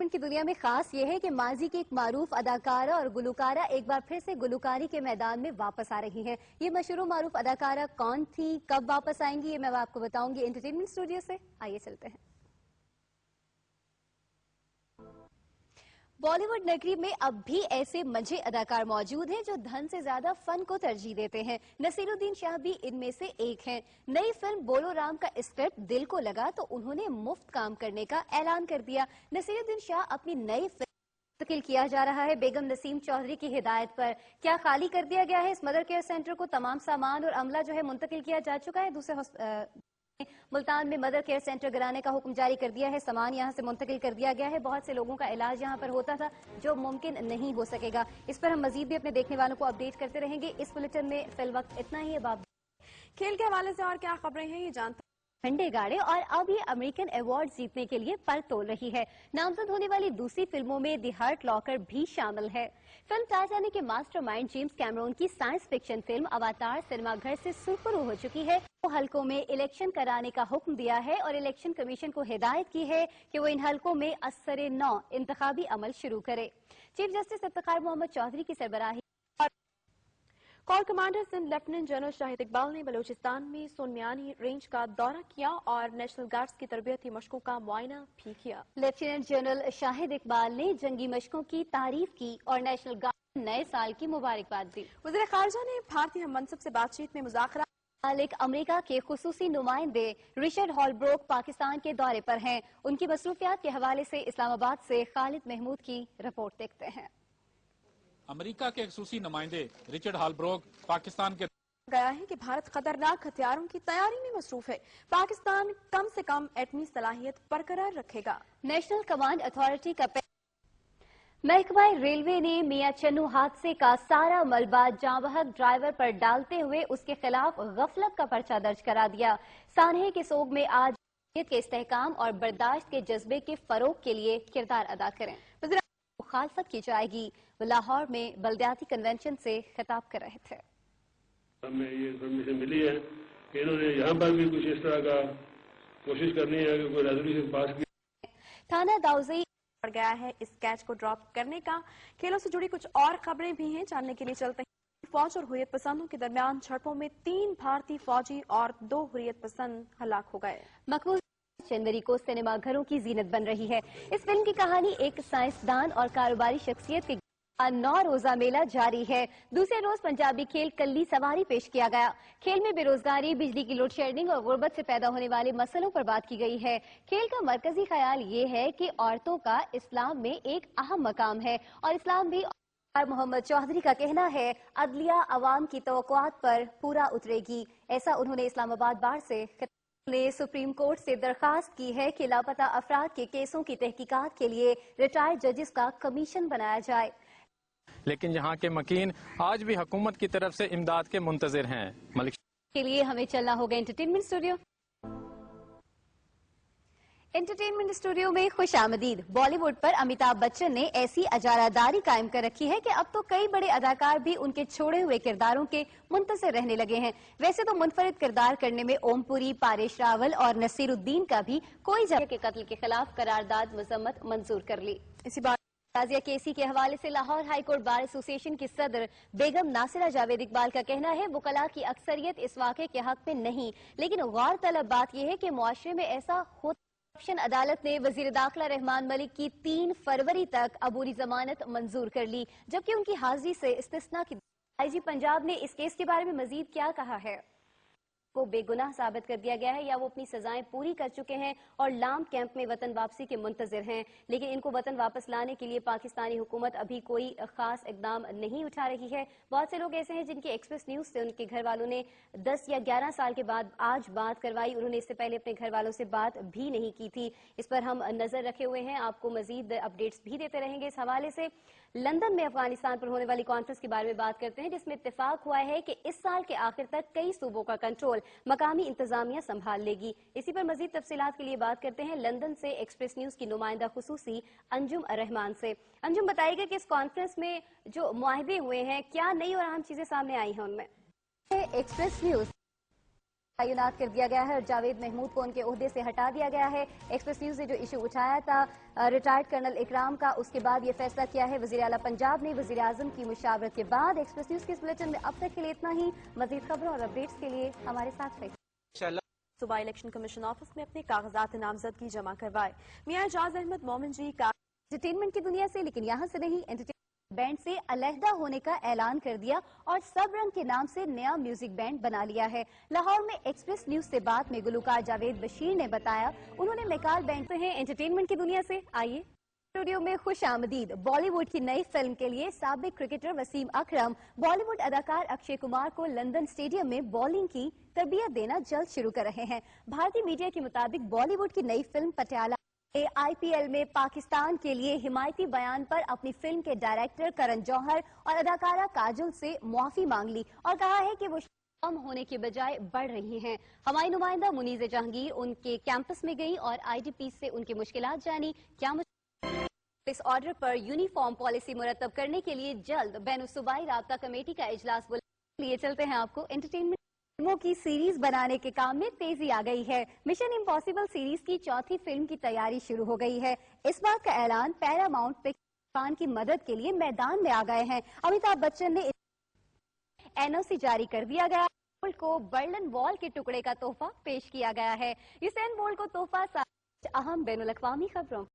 की दुनिया में खास ये है कि माजी की एक मारूफ अदाकारा और गुलकारा एक बार फिर से गुलकारी के मैदान में वापस आ रही हैं। ये मशहूर मारूफ अदाकारा कौन थी, कब वापस आएंगी, ये मैं आपको बताऊंगी एंटरटेनमेंट स्टूडियो से। आइए चलते हैं। बॉलीवुड नगरी में अब भी ऐसे मंझे अदाकार मौजूद हैं जो धन से ज्यादा फन को तरजीह देते हैं। नसीरुद्दीन शाह भी इनमें से एक हैं। नई फिल्म बोलो राम का स्क्रिप्ट दिल को लगा तो उन्होंने मुफ्त काम करने का ऐलान कर दिया। नसीरुद्दीन शाह अपनी नई फिल्म मुंतकिल किया जा रहा है बेगम नसीम चौधरी की हिदायत पर। क्या खाली कर दिया गया है इस मदर केयर सेंटर को? तमाम सामान और अमला जो है मुंतकिल किया जा चुका है। दूसरे मुल्तान में मदर केयर सेंटर गिराने का हुक्म जारी कर दिया है। सामान यहां से मुंतकिल कर दिया गया है। बहुत से लोगों का इलाज यहां पर होता था जो मुमकिन नहीं हो सकेगा। इस पर हम मजीद भी अपने देखने वालों को अपडेट करते रहेंगे। इस बुलेटिन में फिल वक्त इतना ही है। बाब खेल के हवाले से और क्या खबरें हैं ये जानते झंडे गाड़े और अब ये अमेरिकन अवार्ड जीतने के लिए पर तोल रही है। नामजद होने वाली दूसरी फिल्मों में द हर्ट लॉकर भी शामिल है। फिल्म टाइटैनिक के मास्टरमाइंड जेम्स कैमरून की साइंस फिक्शन फिल्म अवतार सिनेमाघर से सुरखरू हो चुकी है। वो हलकों में इलेक्शन कराने का हुक्म दिया है और इलेक्शन कमीशन को हिदायत की है कि वो इन हलकों में असरे नौ इंतखाबी अमल शुरू करे। चीफ जस्टिस इफ्तिखार मोहम्मद चौधरी की सरबराही core commander Sindh lieutenant general Shahid Iqbal ने बलूचिस्तान में सुनमियानी रेंज का दौरा किया और नेशनल गार्ड्स की तरबियती मशकों का मुआयना भी किया। लेफ्टिनेंट जनरल शाहिद इकबाल ने जंगी मशकों की तारीफ की और नेशनल गार्ड नए साल की मुबारकबाद दी। वज़ीर खारजा ने भारतीय हम मनसब से बातचीत में मुज़ाकरा। मालिक अमेरिका के खुसूसी नुमाइंदे रिचर्ड हॉलब्रोक पाकिस्तान के दौरे पर हैं। उनकी मसरूफियात के हवाले से इस्लामाबाद से खालिद महमूद की रिपोर्ट देखते हैं। अमेरिका के खुसूसी नुमाइंदे रिचर्ड हॉलब्रोक पाकिस्तान के गया है कि भारत खतरनाक हथियारों की तैयारी में मसरूफ है। पाकिस्तान कम से कम एटमी सलाहियत बरकरार रखेगा। नेशनल कमांड अथॉरिटी का महकमा रेलवे ने मियां चन्नू हादसे का सारा मलबा जांबहक ड्राइवर पर डालते हुए उसके खिलाफ गफलत का पर्चा दर्ज करा दिया। सानहे के सोग में आज के इस्तेहकाम और बर्दाश्त के जज्बे के फरोग के लिए किरदार अदा करें। मुखालफत की जाएगी। वो लाहौर में बल्दियाती कन्वेंशन से खिताब कर रहे थे। हमें ये इन्फॉर्मेशन मिली है कि इन्होंने यहाँ पर भी कुछ इस तरह का कोशिश करनी है कि कोई रेजोल्यूशन पास की। थाना दाऊजी बढ़ गया है इस कैच को ड्रॉप करने का। खेलों से जुड़ी कुछ और खबरें भी हैं, जानने के लिए चलते हैं। फौज और हुर्रियत पसंदों के दरमियान झड़पों में 3 भारतीय फौजी और 2 हुर्रियत पसंद हलाक हो गए। मकबूल जनवरी को सिनेमा घरों की जीनत बन रही है। इस फिल्म की कहानी एक साइंसदान और कारोबारी शख्सियत के 9 रोजा मेला जारी है। दूसरे रोज पंजाबी खेल कल्ली सवारी पेश किया गया। खेल में बेरोजगारी, बिजली की लोड शेडिंग और गुर्बत से पैदा होने वाले मसलों पर बात की गई है। खेल का मरकजी ख्याल ये है कि औरतों का इस्लाम में एक अहम मकाम है और इस्लाम भी। मोहम्मद चौधरी का कहना है अदलिया अवाम की तवक्कुआत पर पूरा उतरेगी। ऐसा उन्होंने इस्लामाबाद बार से ने सुप्रीम कोर्ट से दरखास्त की है कि लापता अफराद के केसों की तहकीकात के लिए रिटायर्ड जजेस का कमीशन बनाया जाए। लेकिन यहाँ के मकीन आज भी हुकूमत की तरफ से इमदाद के मुंतजिर हैं। मलिक के लिए हमें चलना होगा एंटरटेनमेंट स्टूडियो। एंटरटेनमेंट स्टूडियो में खुश आमदीद। बॉलीवुड पर अमिताभ बच्चन ने ऐसी अजारादारी कायम कर रखी है कि अब तो कई बड़े अदाकार भी उनके छोड़े हुए किरदारों के मुंतज़िर रहने लगे हैं। वैसे तो मुनफरिद किरदार करने में ओमपुरी, पारेश रावल और नसीरुद्दीन का भी कोई जगह के कत्ल के खिलाफ करारदाद मजम्मत मंजूर कर ली। इसी बात राजिया केसी के हवाले से लाहौर हाईकोर्ट बार एसोसिएशन की सदर बेगम नासिरा जावेद इकबाल का कहना है वकला की अक्सरियत इस वाक़े के हक में नहीं, लेकिन गौर तलब बात यह है कि मुआशरे में ऐसा होता। अदालत ने वजीर दाखिला रहमान मलिक की 3 फरवरी तक अबूरी जमानत मंजूर कर ली, जबकि उनकी हाजिरी से इस्तिस्ना की। आईजी पंजाब ने इस केस के बारे में मजीद क्या कहा है? को बेगुनाह साबित कर दिया गया है या वो अपनी सजाएं पूरी कर चुके हैं और लाम कैंप में वतन वापसी के मुंतजिर हैं, लेकिन इनको वतन वापस लाने के लिए पाकिस्तानी हुकूमत अभी कोई खास इकदाम नहीं उठा रही है। बहुत से लोग ऐसे हैं जिनकी एक्सप्रेस न्यूज से उनके घर वालों ने 10 या 11 साल के बाद आज बात करवाई। उन्होंने इससे पहले अपने घर वालों से बात भी नहीं की थी। इस पर हम नजर रखे हुए हैं, आपको मजीद अपडेट्स भी देते रहेंगे। इस हवाले से लंदन में अफगानिस्तान पर होने वाली कॉन्फ्रेंस के बारे में बात करते हैं, जिसमें इत्तेफाक हुआ है कि इस साल के आखिर तक कई सूबों का कंट्रोल मकामी इंतजामिया संभाल लेगी। इसी पर मजीद तफसीलात के लिए बात करते हैं लंदन से एक्सप्रेस न्यूज की नुमाइंदा खुसूसी अंजुम रहमान से। अंजुम, बताइएगा कि इस कॉन्फ्रेंस में जो मुआहदे हुए हैं क्या नई और अहम चीजें सामने आई हैं उनमें? एक्सप्रेस न्यूज तैनात कर दिया गया है और जावेद महमूद को उनके ओहदे से हटा दिया गया है। एक्सप्रेस न्यूज ने जो इशू उठाया था रिटायर्ड कर्नल इकराम का, उसके बाद ये फैसला किया है वजीर आला पंजाब ने वजीर आजम की मुशावरत के बाद। एक्सप्रेस न्यूज के इस बुलेटिन में अब तक के लिए इतना ही। मजीद खबरों और अपडेट्स के लिए हमारे साथ रहिए। सूबा इलेक्शन कमीशन ऑफिस में अपने कागजात नामजदगी जमा करवाए। मियां एजाज अहमद मोमिन जी का एंटरटेनमेंट की दुनिया से, लेकिन यहाँ से नहीं, एंटरटेनमेंट बैंड से अलहदा होने का ऐलान कर दिया और सब रंग के नाम से नया म्यूजिक बैंड बना लिया है। लाहौर में एक्सप्रेस न्यूज से बात में गुलकार जावेद बशीर ने बताया उन्होंने मैकाल बैंड से हैं। एंटरटेनमेंट की दुनिया से आइए स्टूडियो में खुश आमदीद। बॉलीवुड की नई फिल्म के लिए साबिक क्रिकेटर वसीम अकरम बॉलीवुड अदाकार अक्षय कुमार को लंदन स्टेडियम में बॉलिंग की तरबियत देना जल्द शुरू कर रहे हैं। भारतीय मीडिया के मुताबिक बॉलीवुड की नई फिल्म पटियाला IPL में पाकिस्तान के लिए हिमायती बयान पर अपनी फिल्म के डायरेक्टर करण जौहर और अदाकारा काजोल से मुआफी मांग ली और कहा है कि वो कम होने के बजाय बढ़ रही हैं। हमारी नुमाइंदा मुनीज़ जहांगीर उनके कैंपस में गई और IDP से उनकी मुश्किलात जानी। क्या इस ऑर्डर पर यूनिफॉर्म पॉलिसी मुरतब करने के लिए जल्द बैनुसूबाई राब्ता कमेटी का इजलास बुलाने लिए चलते हैं आपको। एंटरटेनमेंट फिल्मों की सीरीज बनाने के काम में तेजी आ गई है। मिशन इम्पॉसिबल सीरीज की चौथी फिल्म की तैयारी शुरू हो गई है। इस बात का ऐलान पैरामाउंट पिक्चर्स की मदद के लिए मैदान में आ गए हैं। अमिताभ बच्चन ने NOC जारी कर दिया गया। बोल्ट को बर्लिन वॉल के टुकड़े का तोहफा पेश किया गया है। यूसेन बोल्ट को तोहफा अहम बैनुल अक़वामी खबरों